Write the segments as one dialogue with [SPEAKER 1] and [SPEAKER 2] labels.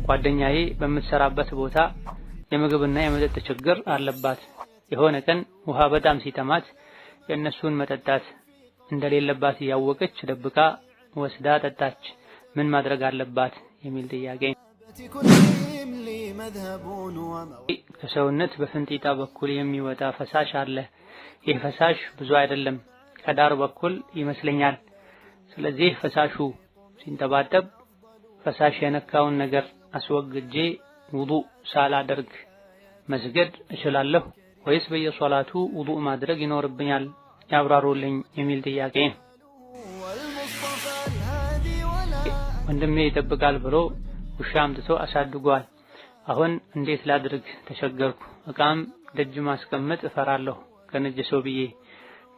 [SPEAKER 1] ጓደኛዬ በምትሰራበት ቦታ የምግብና የመጠጥ ችግር አለባት። የሆነ ቀን ውሃ በጣም ሲጠማት የእነሱን መጠጣት እንደሌለባት ያወቀች ደብቃ ወስዳ ጠጣች። ምን ማድረግ አለባት የሚል ጥያቄ። ከሰውነት በፍንጢጣ በኩል የሚወጣ ፈሳሽ አለ። ይህ ፈሳሽ ብዙ አይደለም፣ ከዳር በኩል ይመስለኛል። ስለዚህ ፈሳሹ ሲንጠባጠብ ፈሳሽ የነካውን ነገር አስወግጄ ውዱእ ሳላደርግ መስገድ እችላለሁ ወይስ በየሶላቱ ውዱእ ማድረግ ይኖርብኛል? ያብራሩልኝ የሚል ጥያቄ። ወንድሜ ይጠብቃል ብሎ ውሻ አምጥቶ አሳድጓል። አሁን እንዴት ላድርግ ተቸገርኩ። እቃም ደጅ ማስቀመጥ እፈራለሁ። ከነጀሰው ብዬ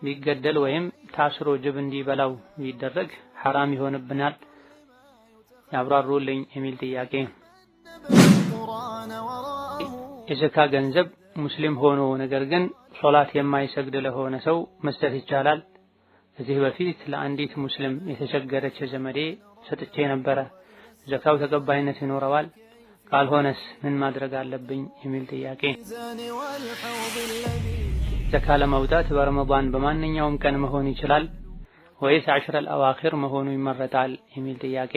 [SPEAKER 1] ቢገደል ወይም ታስሮ ጅብ እንዲበላው ቢደረግ ሐራም ይሆንብናል? ያብራሩልኝ የሚል ጥያቄ። የዘካ ገንዘብ ሙስሊም ሆኖ ነገር ግን ሶላት የማይሰግድ ለሆነ ሰው መስጠት ይቻላል? ከዚህ በፊት ለአንዲት ሙስሊም የተቸገረች ዘመዴ ሰጥቼ ነበረ። ዘካው ተቀባይነት ይኖረዋል? ካልሆነስ ምን ማድረግ አለብኝ የሚል ጥያቄ። ዘካ ለማውጣት በረመዳን በማንኛውም ቀን መሆን ይችላል ወይስ አሽረል አዋኺር መሆኑ ይመረጣል የሚል ጥያቄ።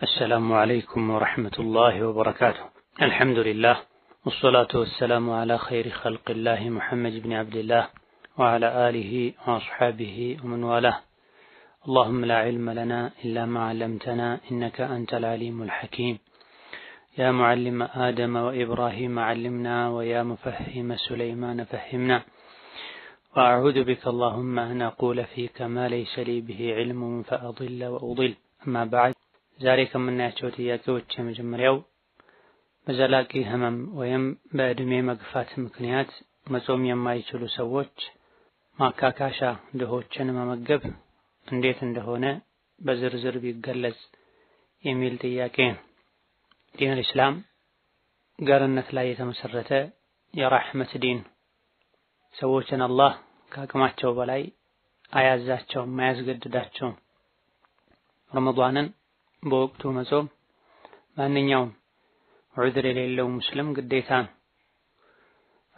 [SPEAKER 1] السلام عليكم ورحمة الله وبركاته. الحمد لله والصلاة والسلام على خير خلق الله محمد بن عبد الله وعلى آله وأصحابه ومن والاه. اللهم لا علم لنا إلا ما علمتنا إنك أنت العليم الحكيم. يا معلم آدم وإبراهيم علمنا ويا مفهم سليمان فهمنا. وأعوذ بك اللهم أن أقول فيك ما ليس لي به علم فأضل وأضل. أما بعد ዛሬ ከምናያቸው ጥያቄዎች የመጀመሪያው በዘላቂ ህመም ወይም በእድሜ መግፋት ምክንያት መጾም የማይችሉ ሰዎች ማካካሻ ድሆችን መመገብ እንዴት እንደሆነ በዝርዝር ቢገለጽ የሚል ጥያቄ። ዲን አልእስላም ገርነት ላይ የተመሰረተ የራህመት ዲን። ሰዎችን አላህ ከአቅማቸው በላይ አያዛቸውም፣ አያስገድዳቸውም። ረመዳንን በወቅቱ መጾም ማንኛውም ዑዝር የሌለው ሙስሊም ግዴታ ነው።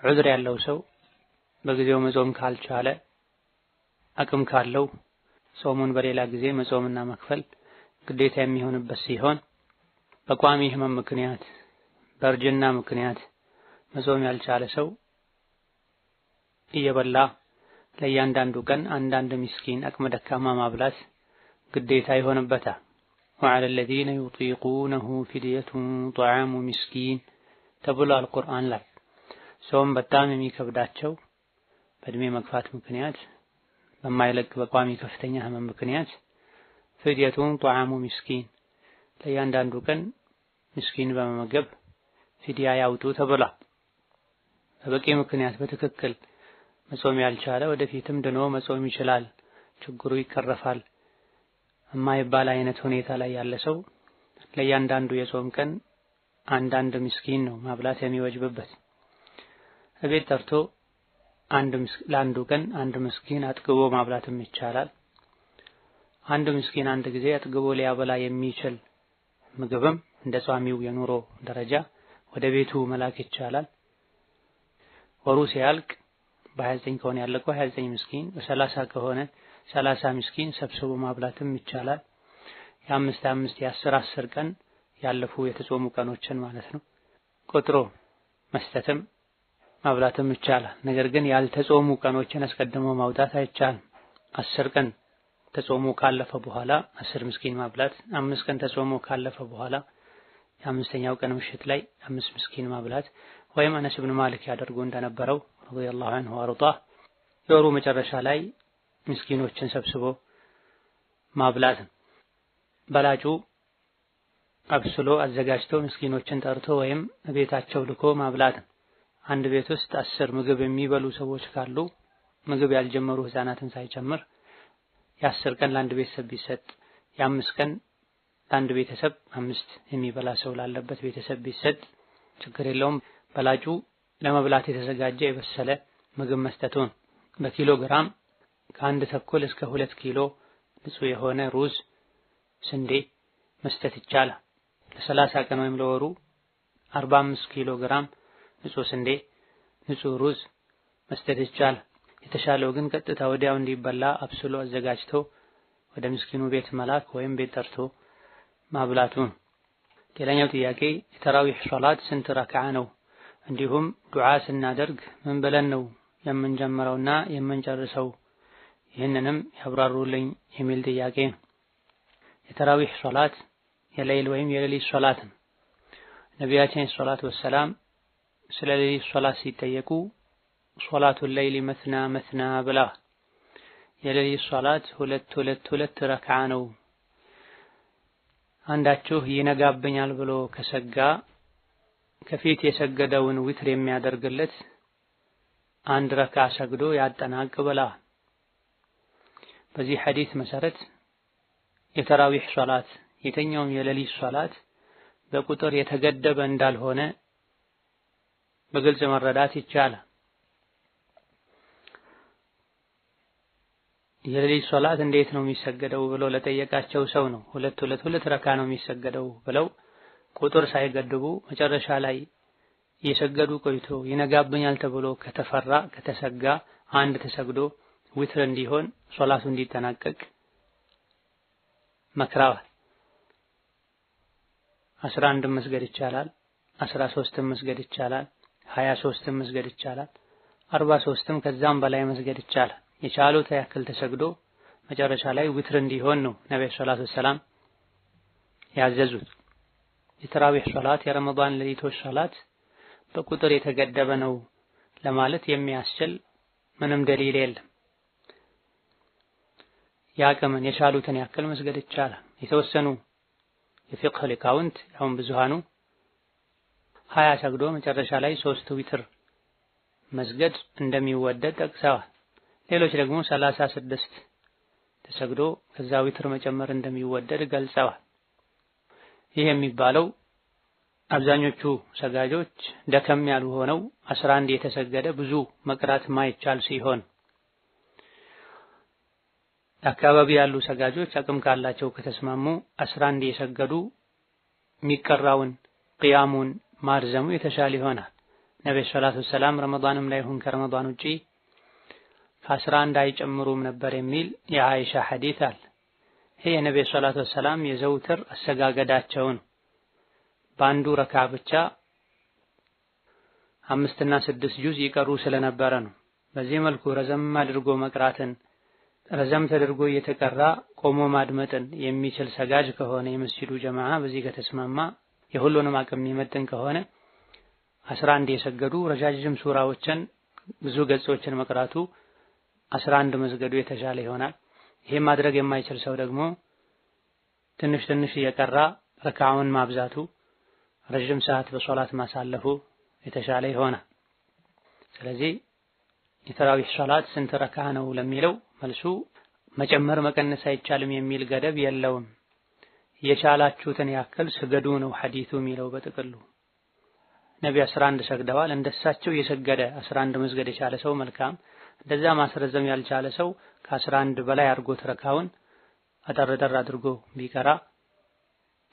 [SPEAKER 1] ዑዝር ያለው ሰው በጊዜው መጾም ካልቻለ አቅም ካለው ጾሙን በሌላ ጊዜ መጾምና መክፈል ግዴታ የሚሆንበት ሲሆን በቋሚ ህመም ምክንያት በእርጅና ምክንያት መጾም ያልቻለ ሰው እየበላ ለእያንዳንዱ ቀን አንዳንድ ምስኪን አቅመ ደካማ ማብላት ግዴታ ይሆንበታል። وعلى الذين يطيقونه فدية طعام مسكين ተብሎ አልቁርአን ላይ ሰውም በጣም የሚከብዳቸው በእድሜ መግፋት ምክንያት በማይለቅ በቋሚ ከፍተኛ ህመም ምክንያት ፍድየቱን طعام مسكين ለእያንዳንዱ ቀን ምስኪን በመመገብ ፊድያ ያውጡ ተብሏል። በበቂ ምክንያት በትክክል መጾም ያልቻለ ወደፊትም ድኖ መጾም ይችላል፣ ችግሩ ይቀረፋል የማይባል አይነት ሁኔታ ላይ ያለ ሰው ለእያንዳንዱ የጾም ቀን አንዳንድ ምስኪን ነው ማብላት የሚወጅብበት። እቤት ጠርቶ ለአንዱ ቀን አንድ ምስኪን አጥግቦ ማብላትም ይቻላል። አንድ ምስኪን አንድ ጊዜ አጥግቦ ሊያበላ የሚችል ምግብም እንደ ጿሚው የኑሮ ደረጃ ወደ ቤቱ መላክ ይቻላል። ወሩ ሲያልቅ በ29 ከሆነ ያለቀው 29 ምስኪን፣ በ30 ከሆነ 30 ምስኪን ሰብስቦ ማብላትም ይቻላል። የ5 የ10 ቀን ያለፉ የተጾሙ ቀኖችን ማለት ነው ቆጥሮ መስጠትም ማብላትም ይቻላል። ነገር ግን ያልተጾሙ ቀኖችን አስቀድሞ ማውጣት አይቻልም። 10 ቀን ተጾሙ ካለፈ በኋላ 10 ምስኪን ማብላት፣ 5 ቀን ተጾሙ ካለፈ በኋላ የአምስተኛው ቀን ምሽት ላይ 5 ምስኪን ማብላት ወይም አነስ ኢብኑ ማሊክ ያደርጉ እንደነበረው ረዲየላሁ ዐንሁ ወአርዳ የወሩ መጨረሻ ላይ ምስኪኖችን ሰብስቦ ማብላት። በላጩ አብስሎ አዘጋጅቶ ምስኪኖችን ጠርቶ ወይም ቤታቸው ልኮ ማብላት። አንድ ቤት ውስጥ 10 ምግብ የሚበሉ ሰዎች ካሉ ምግብ ያልጀመሩ ህፃናትን ሳይጨምር የ10 ቀን ለአንድ ቤተሰብ ቢሰጥ የ5 ቀን ለአንድ ቤተሰብ 5 የሚበላ ሰው ላለበት ቤተሰብ ቢሰጥ ችግር የለውም። በላጩ ለመብላት የተዘጋጀ የበሰለ ምግብ መስጠቱን በኪሎ ግራም ከአንድ ተኩል እስከ 2 ኪሎ ንጹህ የሆነ ሩዝ ስንዴ መስጠት ይቻላል። ለ30 ቀን ወይም ለወሩ 45 ኪሎ ግራም ንጹህ ስንዴ ንጹህ ሩዝ መስጠት ይቻላል። የተሻለው ግን ቀጥታ ወዲያው እንዲበላ አብስሎ አዘጋጅቶ ወደ ምስኪኑ ቤት መላክ ወይም ቤት ጠርቶ ማብላቱን። ሌላኛው ጥያቄ የተራዊህ ሶላት ስንት ረክዓ ነው? እንዲሁም ዱዓ ስናደርግ ምን ብለን ነው የምንጀምረውና የምንጨርሰው? ይህንንም ያብራሩልኝ የሚል ጥያቄ ነው። የተራዊህ ሶላት የሌሊት ወይም የሌሊት ሶላት ነው። ነቢያችን ሰለላሁ ዐለይሂ ወሰለም ስለ ሌሊት ሶላት ሲጠየቁ ሶላቱል ሌይሊ መስና መስና ብላ የሌሊት ሶላት ሁለት ረክዓ ነው። አንዳችሁ ይነጋብኛል ብሎ ከሰጋ ከፊት የሰገደውን ዊትር የሚያደርግለት አንድ ረክዓ ሰግዶ ያጠናቅ ብላ። በዚህ ሐዲስ መሰረት የተራዊህ ሶላት የተኛውም የሌሊት ሶላት በቁጥር የተገደበ እንዳልሆነ በግልጽ መረዳት ይቻላል። የሌሊት ሶላት እንዴት ነው የሚሰገደው ብሎ ለጠየቃቸው ሰው ነው ሁለት ረካ ነው የሚሰገደው ብለው ቁጥር ሳይገድቡ መጨረሻ ላይ የሰገዱ ቆይቶ ይነጋብኛል ተብሎ ከተፈራ ከተሰጋ አንድ ተሰግዶ ዊትር እንዲሆን ሶላቱ እንዲጠናቀቅ መክረዋል። 11 መስገድ ይቻላል፣ 13 መስገድ ይቻላል፣ 23 መስገድ ይቻላል፣ 43 ከዛም በላይ መስገድ ይቻላል። የቻሉት ያክል ተሰግዶ መጨረሻ ላይ ዊትር እንዲሆን ነው ነብዩ ሰለላሁ ዐለይሂ ወሰለም ያዘዙት። የተራዊህ ሶላት የረመዳን ሌሊቶች ሶላት በቁጥር የተገደበ ነው ለማለት የሚያስችል ምንም ደሊል የለም። ያቀመን የቻሉትን ያክል መስገድ ይቻላል። የተወሰኑ የፊቅህ ሊቃውንት አሁን ብዙሃኑ 20 ሰግዶ መጨረሻ ላይ 3 ዊትር መስገድ እንደሚወደድ ጠቅሰዋል። ሌሎች ደግሞ 36 ተሰግዶ ከዛ ዊትር መጨመር እንደሚወደድ ገልጸዋል። ይህ የሚባለው አብዛኞቹ ሰጋጆች ደከም ያሉ ሆነው 11 የተሰገደ ብዙ መቅራት ማይቻል ሲሆን አካባቢ ያሉ ሰጋጆች አቅም ካላቸው ከተስማሙ 11 የሰገዱ የሚቀራውን ቂያሙን ማርዘሙ የተሻለ ይሆናል። ነብዩ ሰለላሁ ዐለይሂ ወሰለም ረመዳንም ላይ ሆን ከረመዳን ውጪ ከ11 አይጨምሩም ነበር የሚል የአይሻ ሐዲስ አለ። ይሄ የነብዩ ሰለላሁ ዐለይሂ ወሰለም የዘውትር አሰጋገዳቸውን በአንዱ ረካ ብቻ 5 እና 6 ጁዝ ይቀሩ ስለነበረ ነው። በዚህ መልኩ ረዘም አድርጎ መቅራትን ረዘም ተደርጎ እየተቀራ ቆሞ ማድመጥን የሚችል ሰጋጅ ከሆነ የመስጂዱ ጀማዓ በዚህ ከተስማማ የሁሉንም አቅም የሚመጥን ከሆነ 11 የሰገዱ ረጃጅም ሱራዎችን ብዙ ገጾችን መቅራቱ 11 መስገዱ የተሻለ ይሆናል። ይሄ ማድረግ የማይችል ሰው ደግሞ ትንሽ ትንሽ እየቀራ ረካዓውን ማብዛቱ ረጅም ሰዓት በሶላት ማሳለፉ የተሻለ ይሆናል። ስለዚህ የተራዊህ ሶላት ስንት ረካ ነው ለሚለው መልሱ መጨመር መቀነስ አይቻልም የሚል ገደብ የለውም። የቻላችሁትን ያክል ስገዱ ነው ሐዲሱ የሚለው በጥቅሉ። ነብዩ 11 ሰግደዋል። እንደሳቸው የሰገደ 11 መስገድ የቻለ ሰው መልካም፣ እንደዛ ማስረዘም ያልቻለ ሰው ከ11 በላይ አድርጎ ረካውን አጠር አድርጎ ቢቀራ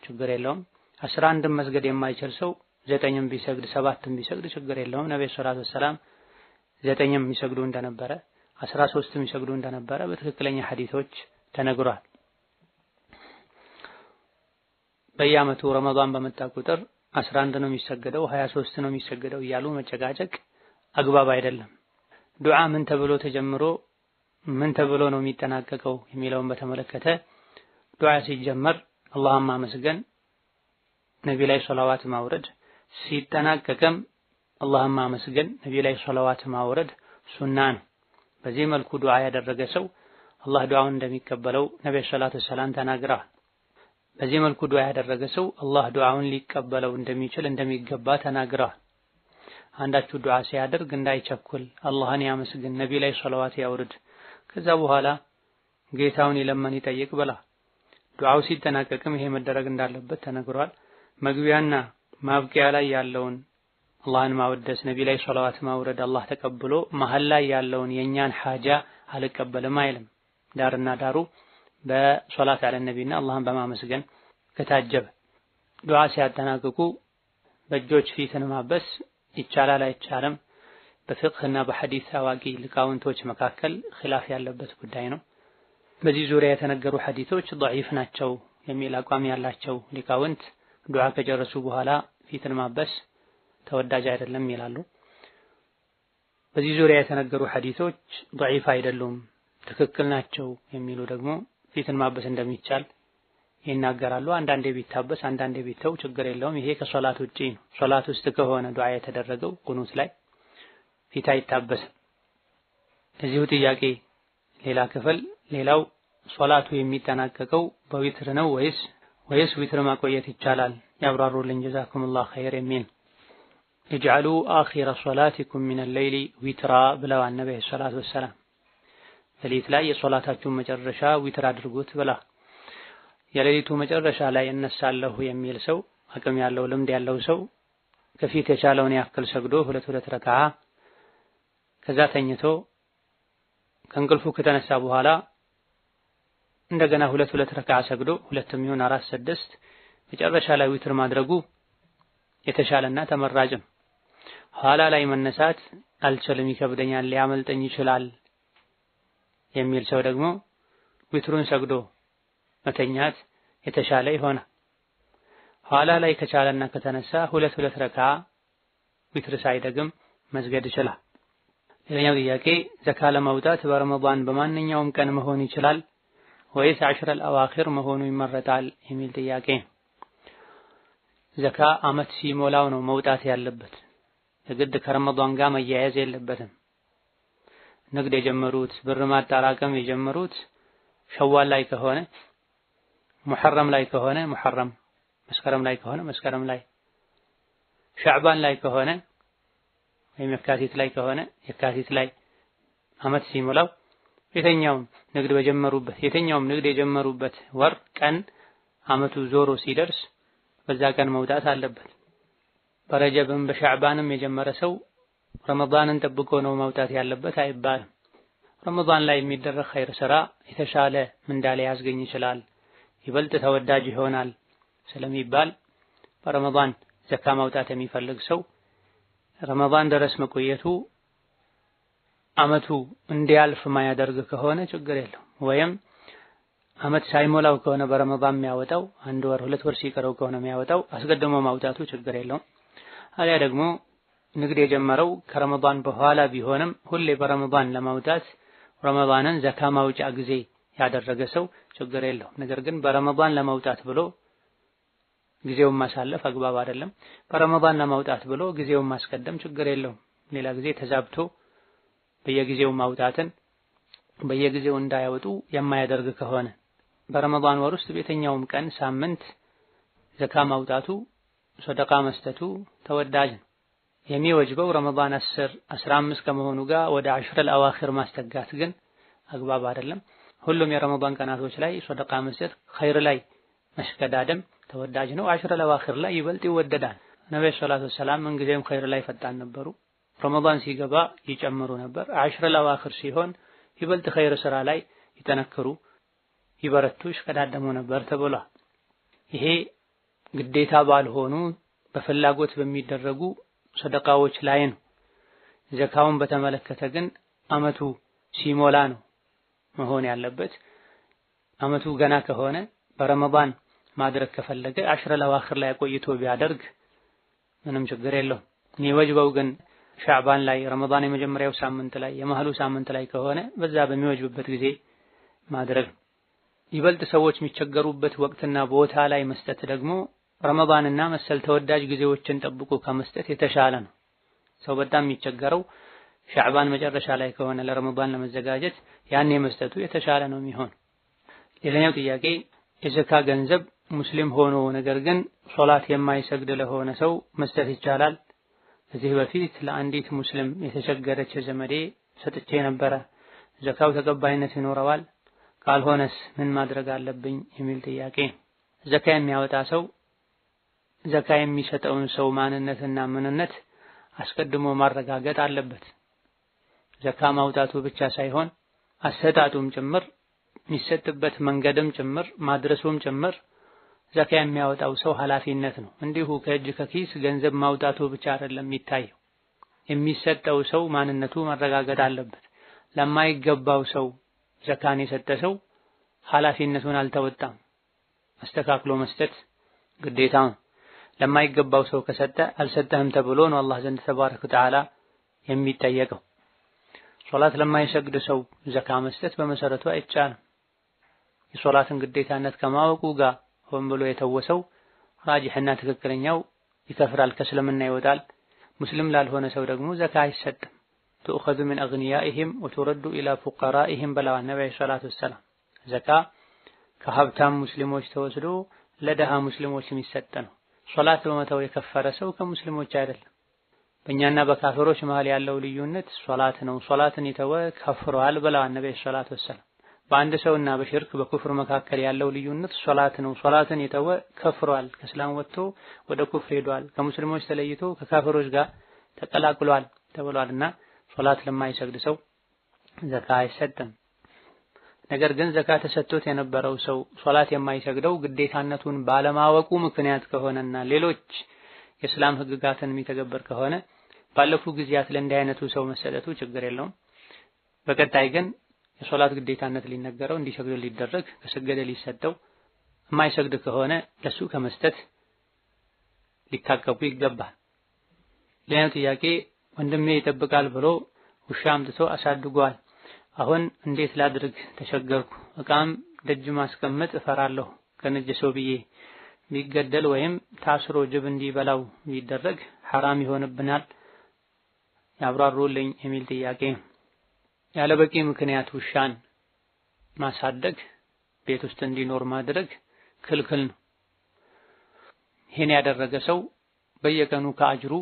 [SPEAKER 1] ችግር የለውም። 11 መስገድ የማይችል ሰው 9ም ቢሰግድ 7ም ቢሰግድ ችግር የለውም። ነብዩ ሰለላሁ ዐለይሂ ወሰለም 9ም የሚሰግዱ እንደነበረ 13ም የሚሰግዱ እንደነበረ በትክክለኛ ሐዲሶች ተነግሯል። በየዓመቱ ረመዳን በመጣ ቁጥር 11 ነው የሚሰገደው 23 ነው የሚሰገደው እያሉ መጨቃጨቅ አግባብ አይደለም። ዱዓ ምን ተብሎ ተጀምሮ ምን ተብሎ ነው የሚጠናቀቀው የሚለውን በተመለከተ ዱዓ ሲጀመር አላህን ማመስገን፣ ነቢ ላይ ሶላዋት ማውረድ፣ ሲጠናቀቅም አላህን ማመስገን፣ ነቢ ላይ ሶላዋት ማውረድ ሱና ነው። በዚህ መልኩ ዱዓ ያደረገ ሰው አላህ ዱዓውን እንደሚቀበለው ነብዩ ሰለላሁ ዐለይሂ ወሰለም ተናግረዋል። በዚህ መልኩ ዱዓ ያደረገ ሰው አላህ ዱዓውን ሊቀበለው እንደሚችል እንደሚገባ ተናግረዋል። አንዳችሁ ዱዓ ሲያደርግ እንዳይቸኩል አላህን ያመስግን፣ ነቢ ላይ ሶላዋት ያውርድ፣ ከዛ በኋላ ጌታውን ይለመን ይጠይቅ ብላ። ዱዓው ሲጠናቀቅም ይሄ መደረግ እንዳለበት ተነግሯል። መግቢያና ማብቂያ ላይ ያለውን አላህን ማወደስ ነቢ ላይ ሶላዋት ማውረድ አላህ ተቀብሎ መሃል ላይ ያለውን የኛን ሐጃ አልቀበልም አይልም። ዳርና ዳሩ በሶላት አለ ነቢና አላህን በማመስገን ከታጀበ ዱዓ ሲያጠናቅቁ በእጆች ፊትን ማበስ ይቻላል አይቻልም? በፍቅህና በሐዲስ አዋቂ ሊቃውንቶች መካከል ኺላፍ ያለበት ጉዳይ ነው። በዚህ ዙሪያ የተነገሩ ሐዲሶች ضعيف ናቸው የሚል አቋም ያላቸው ሊቃውንት ዱዓ ከጨረሱ በኋላ ፊትን ማበስ ተወዳጅ አይደለም ይላሉ። በዚህ ዙሪያ የተነገሩ ሐዲሶች ضعيف አይደሉም ትክክል ናቸው የሚሉ ደግሞ ፊትን ማበስ እንደሚቻል ይናገራሉ። አንዳንዴ ቢታበስ አንዳንዴ ቢተው ችግር የለውም። ይሄ ከሶላት ውጪ ነው። ሶላት ውስጥ ከሆነ ዱዓ የተደረገው ቁኑት ላይ ፊት አይታበስም። እዚሁ ጥያቄ ሌላ ክፍል ሌላው ሶላቱ የሚጠናቀቀው በዊትር ነው ወይስ ዊትር ማቆየት ይቻላል? ያብራሩልኝ ጀዛኩሙላህ ኸይር የሚል እጅዐሉ አኺረ ሶላቲኩም ሚነል ለይሊ ዊትራ ብለዋል ነብዩ ሰለላሁ ዐለይሂ ወሰለም። ሌሊት ላይ የሶላታችሁን መጨረሻ ዊትር አድርጉት ብላ የሌሊቱ መጨረሻ ላይ እነሳለሁ የሚል ሰው አቅም ያለው ልምድ ያለው ሰው ከፊት የቻለውን ያክል ሰግዶ ሁለት ረካዓ ከዛ ተኝቶ ከእንቅልፉ ከተነሳ በኋላ እንደገና ሁለት ረካዓ ሰግዶ ሁለትም ይሁን 4 6 መጨረሻ ላይ ዊትር ማድረጉ የተሻለና ተመራጭም። ኋላ ላይ መነሳት አልችልም ይከብደኛል ሊያመልጠኝ ይችላል የሚል ሰው ደግሞ ዊትሩን ሰግዶ መተኛት የተሻለ ይሆናል። ኋላ ላይ ከቻለና ከተነሳ ሁለት ረካዓ ዊትር ሳይደግም መስገድ ይችላል። ሌላኛው ጥያቄ ዘካ ለማውጣት በረመዳን በማንኛውም ቀን መሆን ይችላል ወይስ አሽረል አዋኺር መሆኑ ይመረጣል የሚል ጥያቄ። ዘካ አመት ሲሞላው ነው መውጣት ያለበት። የግድ ከረመዳን ጋር መያያዝ የለበትም። ንግድ የጀመሩት ብር ማጠራቀም የጀመሩት ሸዋል ላይ ከሆነ ሙሐረም ላይ ከሆነ ሙሐረም፣ መስከረም ላይ ከሆነ መስከረም ላይ፣ ሻዕባን ላይ ከሆነ ወይም የካቲት ላይ ከሆነ የካቲት ላይ አመት ሲሞላው የተኛውም ንግድ የጀመሩበት ወር ቀን አመቱ ዞሮ ሲደርስ በዛ ቀን መውጣት አለበት። በረጀብም በሻዕባንም የጀመረ ሰው ረመዳንን ጠብቆ ነው መውጣት ያለበት አይባልም። ረመዳን ላይ የሚደረግ ኸይር ስራ የተሻለ ምንዳ ሊያስገኝ ይችላል፣ ይበልጥ ተወዳጅ ይሆናል ስለሚባል በረመዳን ዘካ ማውጣት የሚፈልግ ሰው ረመዳን ድረስ መቆየቱ አመቱ እንዲያልፍ ማያደርግ ከሆነ ችግር የለው። ወይም አመት ሳይሞላው ከሆነ በረመዳን የሚያወጣው 1 ወር 2 ወር ሲቀረው ከሆነ የሚያወጣው አስቀድሞ ማውጣቱ ችግር የለው። አሊያ ደግሞ ንግድ የጀመረው ከረመዳን በኋላ ቢሆንም ሁሌ በረመዳን ለማውጣት ረመዳንን ዘካ ማውጫ ጊዜ ያደረገ ሰው ችግር የለው። ነገር ግን በረመዳን ለማውጣት ብሎ ጊዜውን ማሳለፍ አግባብ አይደለም። በረመዳን ለማውጣት ብሎ ጊዜውን ማስቀደም ችግር የለው። ሌላ ጊዜ ተዛብቶ በየጊዜው ማውጣትን በየጊዜው እንዳያወጡ የማያደርግ ከሆነ በረመዳን ወር ውስጥ በየትኛውም ቀን ሳምንት ዘካ ማውጣቱ ሰደቃ መስጠቱ ተወዳጅ ነው። የሚወጅበው ረመዳን 10 15 ከመሆኑ ጋር ወደ 10 አልአዋኺር ማስጠጋት ግን አግባብ አይደለም። ሁሉም የረመዳን ቀናቶች ላይ ሰደቃ መስጠት ኸይር ላይ መሽቀዳደም ተወዳጅ ነው። 10 አልአዋኺር ላይ ይበልጥ ይወደዳል። ነብዩ ሰለላሁ ዐለይሂ ወሰለም ምንጊዜም ኸይር ላይ ፈጣን ነበሩ። ረመዳን ሲገባ ይጨምሩ ነበር። 10 አልአዋኺር ሲሆን ይበልጥ ኸይር ስራ ላይ ይጠነክሩ ይበረቱ ይሽቀዳደሙ ነበር ተብሏል። ይሄ ግዴታ ባልሆኑ በፍላጎት በሚደረጉ ሰደቃዎች ላይ ነው። ዘካውን በተመለከተ ግን አመቱ ሲሞላ ነው መሆን ያለበት። አመቱ ገና ከሆነ በረመዳን ማድረግ ከፈለገ 10 አልአዋኺር ላይ ቆይቶ ቢያደርግ ምንም ችግር የለውም። የሚወጅበው ግን ሻዕባን ላይ ረመዳን የመጀመሪያው ሳምንት ላይ የመሃሉ ሳምንት ላይ ከሆነ በዛ በሚወጅብበት ጊዜ ማድረግ። ይበልጥ ሰዎች የሚቸገሩበት ወቅትና ቦታ ላይ መስጠት ደግሞ ረመዳንና መሰል ተወዳጅ ጊዜዎችን ጠብቆ ከመስጠት የተሻለ ነው። ሰው በጣም የሚቸገረው ሻዕባን መጨረሻ ላይ ከሆነ ለረመዳን ለመዘጋጀት ያኔ መስጠቱ የተሻለ ነው የሚሆን። ሌላኛው ጥያቄ የዘካ ገንዘብ ሙስሊም ሆኖ ነገር ግን ሶላት የማይሰግድ ለሆነ ሰው መስጠት ይቻላል? ከዚህ በፊት ለአንዲት ሙስሊም የተቸገረች ዘመዴ ሰጥቼ ነበረ፣ ዘካው ተቀባይነት ይኖረዋል? ካልሆነስ ምን ማድረግ አለብኝ የሚል ጥያቄ። ዘካ የሚያወጣ ሰው ዘካ የሚሰጠውን ሰው ማንነትና ምንነት አስቀድሞ ማረጋገጥ አለበት። ዘካ ማውጣቱ ብቻ ሳይሆን አሰጣጡም ጭምር የሚሰጥበት መንገድም ጭምር ማድረሱም ጭምር ዘካ የሚያወጣው ሰው ኃላፊነት ነው። እንዲሁ ከእጅ ከኪስ ገንዘብ ማውጣቱ ብቻ አይደለም የሚታየው። የሚሰጠው ሰው ማንነቱ መረጋገጥ አለበት። ለማይገባው ሰው ዘካን የሰጠ ሰው ኃላፊነቱን አልተወጣም። አስተካክሎ መስጠት ግዴታው። ለማይገባው ሰው ከሰጠ አልሰጠህም ተብሎ ነው አላህ ዘንድ ተባረከ ወተዓላ የሚጠየቀው። ሶላት ለማይሰግድ ሰው ዘካ መስጠት በመሰረቱ አይቻልም። የሶላትን ግዴታነት ከማወቁ ጋር ሆን ብሎ የተወሰው ራጂሕና ትክክለኛው ይከፍራል፣ ከእስልምና ይወጣል። ሙስሊም ላልሆነ ሰው ደግሞ ዘካ አይሰጥም። ትኡኸዙ ሚን አግኒያኢሂም ወቱረዱ ኢላ ፉቀራኢሂም ብለዋል ነብዩ ሰለላሁ ዐለይሂ ወሰለም። ዘካ ከሀብታም ሙስሊሞች ተወስዶ ለደሃ ሙስሊሞች የሚሰጥ ነው። ሶላት በመተው የከፈረ ሰው ከሙስሊሞች አይደለም። በእኛና በካፊሮች መሃል ያለው ልዩነት ሶላት ነው። ሶላትን የተወ ከፍሯል ብለዋል ነብዩ ሰለላሁ ዐለይሂ ወሰለም። በአንድ ሰውና በሽርክ በኩፍር መካከል ያለው ልዩነት ሶላት ነው። ሶላትን የተወ ከፍሯል፣ ከእስላም ወጥቶ ወደ ኩፍር ሄዷል፣ ከሙስሊሞች ተለይቶ ከካፊሮች ጋር ተቀላቅሏል ተብሏልና ሶላት ለማይሰግድ ሰው ዘካ አይሰጥም። ነገር ግን ዘካ ተሰጥቶት የነበረው ሰው ሶላት የማይሰግደው ግዴታነቱን ባለማወቁ ምክንያት ከሆነና ሌሎች የእስላም ህግጋትን የሚተገበር ከሆነ ባለፉ ጊዜያት ለእንዲህ አይነቱ ሰው መሰጠቱ ችግር የለውም። በቀጣይ ግን የሶላት ግዴታነት ሊነገረው እንዲሰግድ ሊደረግ ከሰገደ ሊሰጠው፣ የማይሰግድ ከሆነ ለሱ ከመስጠት ሊታቀቡ ይገባል። ሌላው ጥያቄ ወንድሜ ይጠብቃል ብሎ ውሻ አምጥቶ አሳድጓል። አሁን እንዴት ላድርግ ተቸገርኩ። እቃም ደጅ ማስቀመጥ እፈራለሁ ከነጀሰው ብዬ ቢገደል ወይም ታስሮ ጅብ እንዲበላው ቢደረግ ሐራም ይሆንብናል ያብራሩልኝ የሚል ጥያቄ። ያለ በቂ ምክንያት ውሻን ማሳደግ ቤት ውስጥ እንዲኖር ማድረግ ክልክል ነው። ይሄን ያደረገ ሰው በየቀኑ ከአጅሩ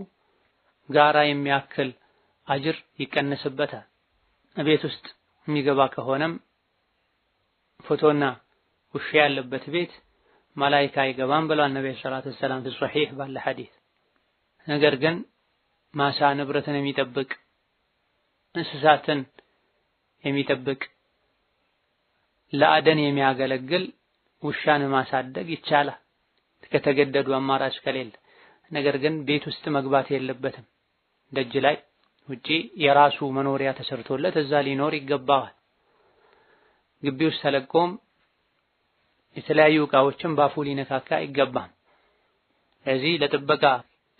[SPEAKER 1] ጋራ የሚያክል አጅር ይቀነስበታል። ቤት ውስጥ የሚገባ ከሆነም ፎቶና ውሻ ያለበት ቤት መላኢካ አይገባም ብሏል ነብዩ ሰለላሁ ዐለይሂ ወሰለም በሶሒህ ባለ ሐዲስ። ነገር ግን ማሳ ንብረትን የሚጠብቅ እንስሳትን የሚጠብቅ ለአደን የሚያገለግል ውሻን ማሳደግ ይቻላል ከተገደዱ አማራጭ ከሌለ። ነገር ግን ቤት ውስጥ መግባት የለበትም። ደጅ ላይ ውጪ የራሱ መኖሪያ ተሰርቶለት እዛ ሊኖር ይገባዋል። ግቢ ውስጥ ተለቆም የተለያዩ ዕቃዎችን ባፉ ሊነካካ አይገባም። ስለዚህ ለጥበቃ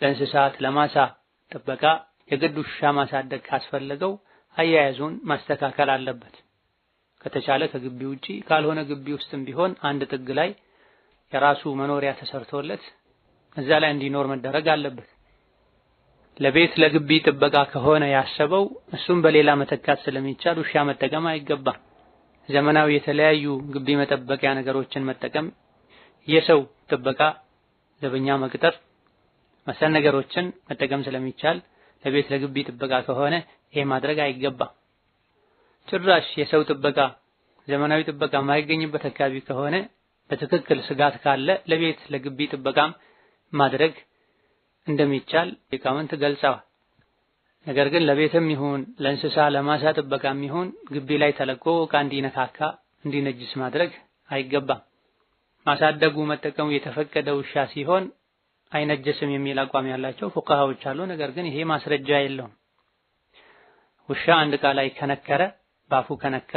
[SPEAKER 1] ለእንስሳት ለማሳ ጥበቃ የግድ ውሻ ማሳደግ ካስፈለገው አያያዙን ማስተካከል አለበት። ከተቻለ ከግቢ ውጪ ካልሆነ ግቢ ውስጥም ቢሆን አንድ ጥግ ላይ የራሱ መኖሪያ ተሰርቶለት እዛ ላይ እንዲኖር መደረግ አለበት። ለቤት ለግቢ ጥበቃ ከሆነ ያሰበው እሱም በሌላ መተካት ስለሚቻል ውሻ መጠቀም አይገባም። ዘመናዊ የተለያዩ ግቢ መጠበቂያ ነገሮችን መጠቀም፣ የሰው ጥበቃ ዘበኛ መቅጠር መሰል ነገሮችን መጠቀም ስለሚቻል ለቤት ለግቢ ጥበቃ ከሆነ ይሄ ማድረግ አይገባም። ጭራሽ የሰው ጥበቃ ዘመናዊ ጥበቃ የማይገኝበት አካባቢ ከሆነ በትክክል ስጋት ካለ ለቤት ለግቢ ጥበቃም ማድረግ እንደሚቻል ሊቃውንት ገልጸዋል። ነገር ግን ለቤትም ይሁን ለእንስሳ ለማሳ ጥበቃም ይሁን ግቢ ላይ ተለቆ ዕቃ እንዲነካካ እንዲነጅስ ማድረግ አይገባም። ማሳደጉ መጠቀሙ የተፈቀደ ውሻ ሲሆን አይነጀስም የሚል አቋም ያላቸው ፉቃሃዎች አሉ። ነገር ግን ይሄ ማስረጃ የለውም። ውሻ አንድ ዕቃ ላይ ከነከረ ባፉ ከነካ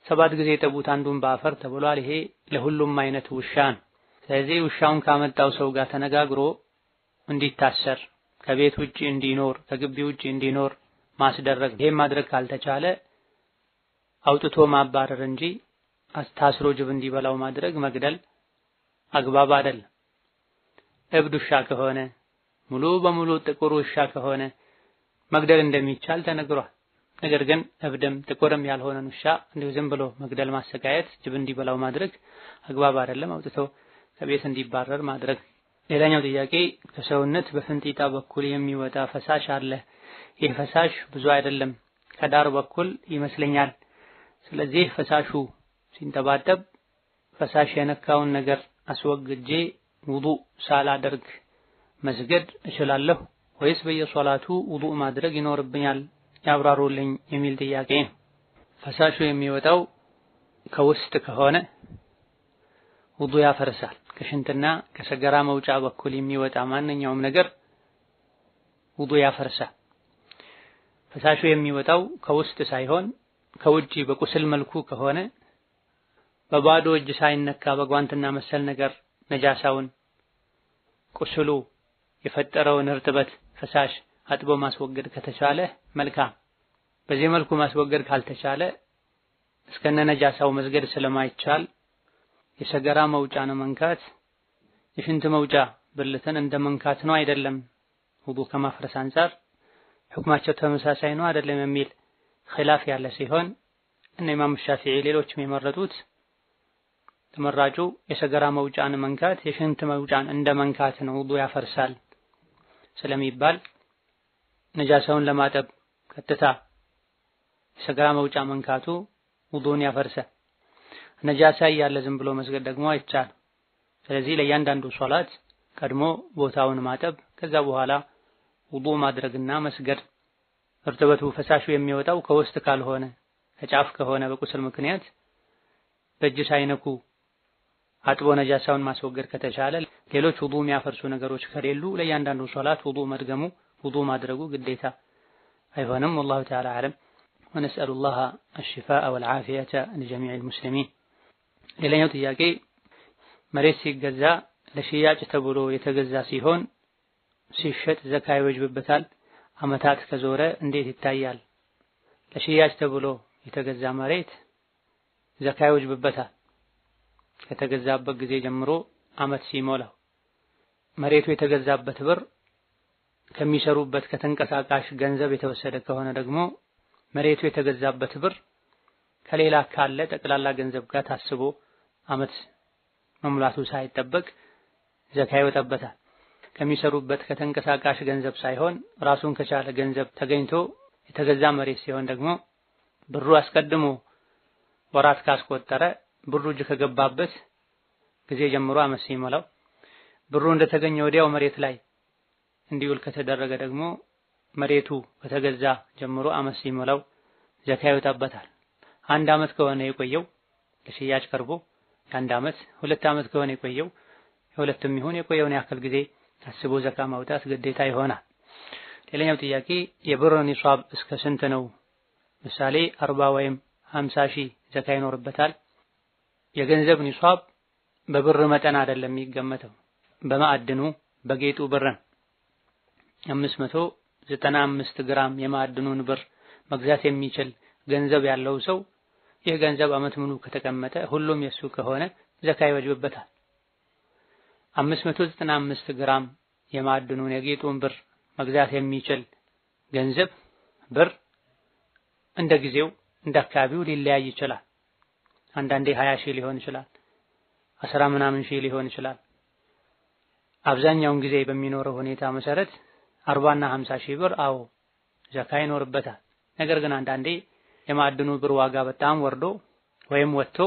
[SPEAKER 1] 7 ጊዜ ጠቡት አንዱን በአፈር ተብሏል። ይሄ ለሁሉም አይነት ውሻ ነው። ስለዚህ ውሻውን ካመጣው ሰው ጋር ተነጋግሮ እንዲታሰር ከቤት ውጪ እንዲኖር ከግቢ ውጪ እንዲኖር ማስደረግ። ይሄን ማድረግ ካልተቻለ አውጥቶ ማባረር እንጂ ታስሮ ጅብ እንዲበላው ማድረግ መግደል አግባብ አይደለም። እብድ ውሻ ከሆነ ሙሉ በሙሉ ጥቁር ውሻ ከሆነ መግደል እንደሚቻል ተነግሯል። ነገር ግን እብድም ጥቁርም ያልሆነን ውሻ እንዲሁ ዝም ብሎ መግደል ማሰቃየት ጅብ እንዲበላው ማድረግ አግባብ አይደለም። አውጥቶ ከቤት እንዲባረር ማድረግ። ሌላኛው ጥያቄ ከሰውነት በፍንጢጣ በኩል የሚወጣ ፈሳሽ አለ። ይህ ፈሳሽ ብዙ አይደለም፣ ከዳር በኩል ይመስለኛል። ስለዚህ ፈሳሹ ሲንጠባጠብ ፈሳሽ የነካውን ነገር አስወግጄ ውዱእ ሳላደርግ መስገድ እችላለሁ ወይስ በየሶላቱ ውዱእ ማድረግ ይኖርብኛል ያብራሩልኝ የሚል ጥያቄ ነው። ፈሳሹ የሚወጣው ከውስጥ ከሆነ ውዱእ ያፈርሳል። ከሽንትና ከሰገራ መውጫ በኩል የሚወጣ ማንኛውም ነገር ውዱእ ያፈርሳል። ፈሳሹ የሚወጣው ከውስጥ ሳይሆን ከውጪ በቁስል መልኩ ከሆነ በባዶ እጅ ሳይነካ በጓንትና መሰል ነገር ነጃሳውን ቁስሉ የፈጠረውን እርጥበት ፈሳሽ አጥቦ ማስወገድ ከተቻለ መልካም። በዚህ መልኩ ማስወገድ ካልተቻለ እስከነ ነጃሳው መስገድ ስለማይቻል የሰገራ መውጫን መንካት የሽንት መውጫ ብልትን እንደ መንካት ነው አይደለም፣ ውዱእ ከማፍረስ አንፃር ሁክማቸው ተመሳሳይ ነው አይደለም የሚል ኺላፍ ያለ ሲሆን እነ ኢማም ሻፊዒ ሌሎችም የመረጡት ተመራጩ የሰገራ መውጫን መንካት የሽንት መውጫን እንደ መንካት ነው ውዱእ ያፈርሳል ስለሚባል ነጃሳውን ለማጠብ ቀጥታ የሰገራ መውጫ መንካቱ ውዱእን ያፈርሳል። ነጃሳ ያለ ዝም ብሎ መስገድ ደግሞ አይቻልም። ስለዚህ ለእያንዳንዱ ሶላት ቀድሞ ቦታውን ማጠብ ከዛ በኋላ ውዱእ ማድረግና መስገድ። እርጥበቱ ፈሳሹ የሚወጣው ከውስጥ ካልሆነ ከጫፍ ከሆነ በቁስል ምክንያት በእጅ ሳይነኩ አጥቦ ነጃሳውን ማስወገድ ከተቻለ ሌሎች ውዱእ የሚያፈርሱ ነገሮች ከሌሉ ለእያንዳንዱ ሶላት ውዱእ መድገሙ ውዱእ ማድረጉ ግዴታ አይሆንም። ወላሁ ተዓላ አዕለም። ወነስአሉላህ አሽፋአ ወልዓፊየተ ለጀሚዕ ሙስሊሚን። ሌላኛው ጥያቄ መሬት ሲገዛ ለሽያጭ ተብሎ የተገዛ ሲሆን ሲሸጥ ዘካ ይወጅብበታል? አመታት ከዞረ እንዴት ይታያል? ለሽያጭ ተብሎ የተገዛ መሬት ዘካ ይወጅብበታል ከተገዛበት ጊዜ ጀምሮ አመት ሲሞላው። መሬቱ የተገዛበት ብር ከሚሰሩበት ከተንቀሳቃሽ ገንዘብ የተወሰደ ከሆነ ደግሞ መሬቱ የተገዛበት ብር ከሌላ ካለ ጠቅላላ ገንዘብ ጋር ታስቦ አመት መሙላቱ ሳይጠበቅ ዘካ ይወጣበታል። ከሚሰሩበት ከተንቀሳቃሽ ገንዘብ ሳይሆን ራሱን ከቻለ ገንዘብ ተገኝቶ የተገዛ መሬት ሲሆን ደግሞ ብሩ አስቀድሞ ወራት ካስቆጠረ ብሩ እጅ ከገባበት ጊዜ ጀምሮ አመት ሲሞላው ብሩ እንደተገኘ ወዲያው መሬት ላይ እንዲውል ከተደረገ ደግሞ መሬቱ ከተገዛ ጀምሮ አመት ሲሞላው ዘካ ይወጣበታል። አንድ አመት ከሆነ የቆየው ለሽያጭ ቀርቦ የአንድ አመት፣ 2 አመት ከሆነ የቆየው የሁለቱም ይሁን የቆየውን ያክል ጊዜ ታስቦ ዘካ ማውጣት ግዴታ ይሆናል። ሌላኛው ጥያቄ የብር ኒሷብ እስከ ስንት ነው? ምሳሌ 40 ወይም 50 ሺህ ዘካ ይኖርበታል? የገንዘብ ኒሷብ በብር መጠን አይደለም የሚገመተው፣ በማዕድኑ በጌጡ ብር ነው። 595 ግራም የማዕድኑን ብር መግዛት የሚችል ገንዘብ ያለው ሰው ይህ ገንዘብ አመት ሙሉ ከተቀመጠ ሁሉም የሱ ከሆነ ዘካ ይወጅብበታል። 595 ግራም የማዕድኑን የጌጡን ብር መግዛት የሚችል ገንዘብ ብር እንደ ጊዜው እንደ አካባቢው ሊለያይ ይችላል። አንዳንዴ 20 ሺህ ሊሆን ይችላል፣ 10 ምናምን ሺህ ሊሆን ይችላል። አብዛኛውን ጊዜ በሚኖረው ሁኔታ መሰረት 40 እና 50 ሺህ ብር አዎ ዘካ ይኖርበታል። ነገር ግን አንዳንዴ የማዕድኑ ብር ዋጋ በጣም ወርዶ ወይም ወጥቶ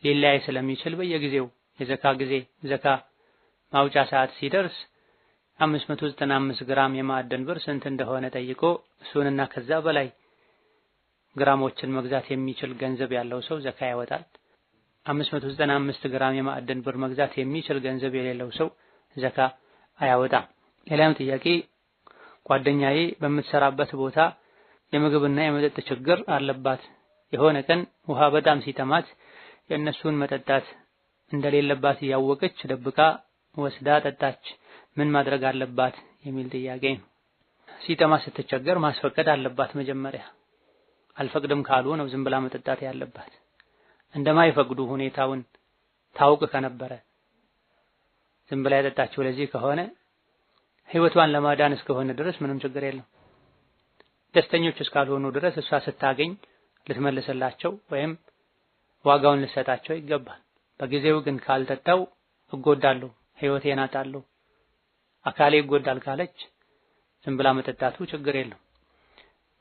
[SPEAKER 1] ሊለያይ ስለሚችል በየጊዜው የዘካ ጊዜ ዘካ ማውጫ ሰዓት ሲደርስ 595 ግራም የማዕድን ብር ስንት እንደሆነ ጠይቆ እሱንና ከዛ በላይ ግራሞችን መግዛት የሚችል ገንዘብ ያለው ሰው ዘካ ያወጣል። 595 ግራም የማዕድን ብር መግዛት የሚችል ገንዘብ የሌለው ሰው ዘካ አያወጣም። ሌላም ጥያቄ ጓደኛዬ በምትሰራበት ቦታ የምግብና የመጠጥ ችግር አለባት። የሆነ ቀን ውሃ በጣም ሲጠማት የእነሱን መጠጣት እንደሌለባት እያወቀች ደብቃ ወስዳ ጠጣች። ምን ማድረግ አለባት የሚል ጥያቄ ነው። ሲጠማ ስትቸገር ማስፈቀድ አለባት። መጀመሪያ አልፈቅድም ካሉ ነው ዝም ብላ መጠጣት ያለባት። እንደማይፈቅዱ ሁኔታውን ታውቅ ከነበረ ዝም ብላ ያጠጣችው ለዚህ ከሆነ ህይወቷን ለማዳን እስከሆነ ድረስ ምንም ችግር የለም። ደስተኞች እስካልሆኑ ድረስ እሷ ስታገኝ ልትመልስላቸው ወይም ዋጋውን ልትሰጣቸው ይገባል። በጊዜው ግን ካልጠጣው እጎዳለሁ፣ ህይወቴን አጣለሁ፣ አካሌ ይጎዳል ካለች ዝም ብላ መጠጣቱ ችግር የለም።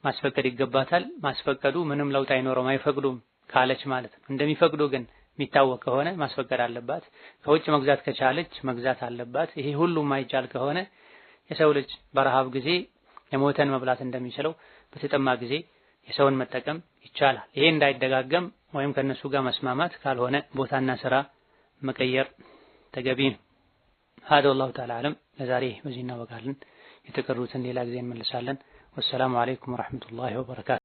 [SPEAKER 1] ማስፈቀድ ይገባታል። ማስፈቀዱ ምንም ለውጥ አይኖረውም አይፈቅዱም ካለች ማለት ነው። እንደሚፈቅዱ ግን የሚታወቅ ከሆነ ማስፈቀድ አለባት። ከውጭ መግዛት ከቻለች መግዛት አለባት። ይሄ ሁሉ ማይቻል ከሆነ የሰው ልጅ በረሃብ ጊዜ የሞተን መብላት እንደሚችለው በተጠማ ጊዜ የሰውን መጠቀም ይቻላል። ይሄ እንዳይደጋገም ወይም ከነሱ ጋር መስማማት ካልሆነ ቦታና ስራ መቀየር ተገቢ ነው። هذا والله تعالى أعلم። ለዛሬ በዚህ እናበቃለን። የተቀሩትን ሌላ ጊዜ እንመልሳለን። ወሰላሙ አለይኩም ወራህመቱላሂ ወበረካቱ።